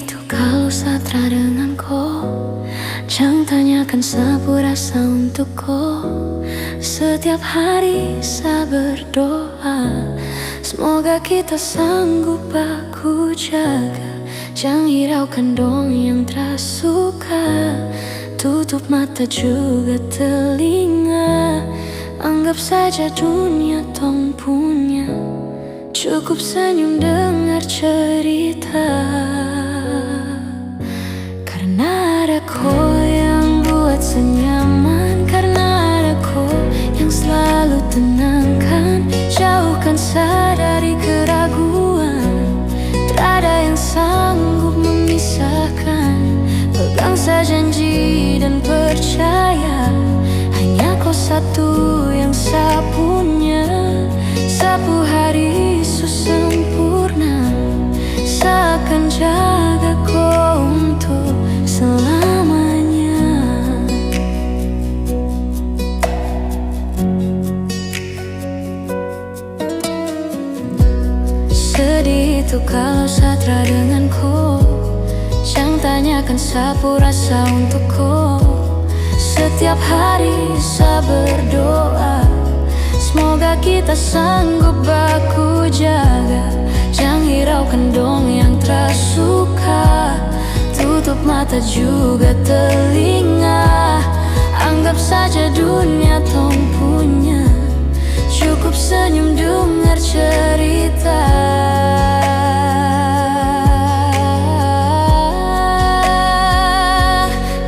itu kalau satra dengan kau. Jangan tanyakan sapu rasa untuk kau. Setiap hari saya berdoa, semoga kita sanggup aku jaga. Jangan hiraukan dong yang tersuka. Tutup mata juga telinga. Anggap saja dunia tong punya. Cukup senyum dengar cerita. Karena ada kau yang buat senyaman. Karena ada kau yang selalu tenangkan. Jauhkan saya dari keraguan. Tak ada yang sanggup memisahkan. Pegang saja janji dan percaya. Hanya kau satu yang saya punya. Sapu hari sempurna. Saya akan jaga kau untuk selamanya. Sedih itu kalau satra dengan kau. Jangan tanyakan sapu rasa untuk kau. Setiap hari saya berdoa, semoga kita sanggup aku jaga. Jangan hiraukan dong yang tersuka. Tutup mata juga telinga. Anggap saja dunia tong punya. Cukup senyum dengar cerita.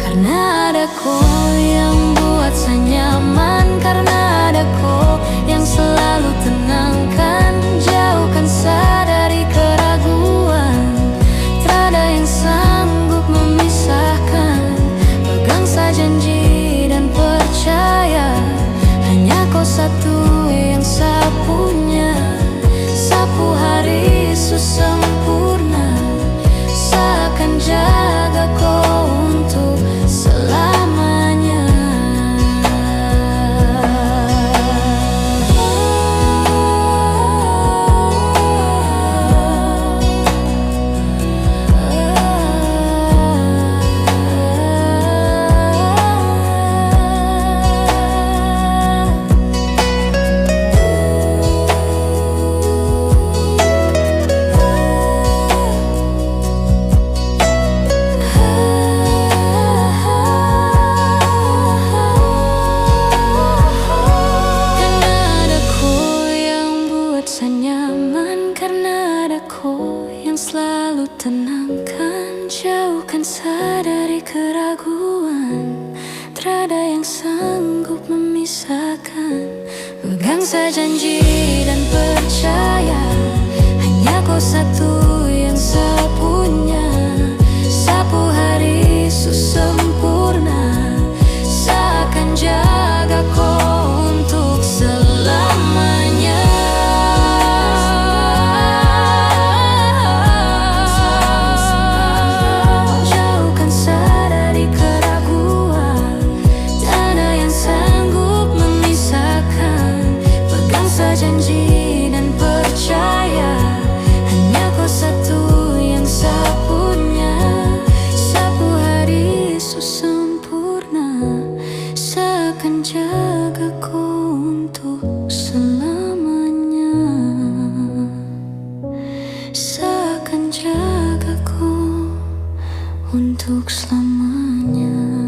Karena ada kau yang buat saya nyaman. Karena ada kau yang selalu tenangkan. Jauhkan saya dari keraguan. Tak ada yang sanggup memisahkan. Pegang saja janji dan percaya. Hanya kau satu yang saya punya. Sapu hari sempurna. Saya akan jaga kau untuk selamanya. Karena ada kau yang selalu tenangkan. Jauhkan saya dari keraguan. Tak ada yang sanggup memisahkan. Pegang saja janji dan percaya. Hanya kau satu yang saya punya. Sapu hari sempurna. Saya akan jaga kau untuk selamanya. Janji dan percaya. Hanya kau satu yang saya punya. Sapu hari sempurna. Saya akan jaga kau untuk selamanya. Saya akan jaga kau untuk selamanya.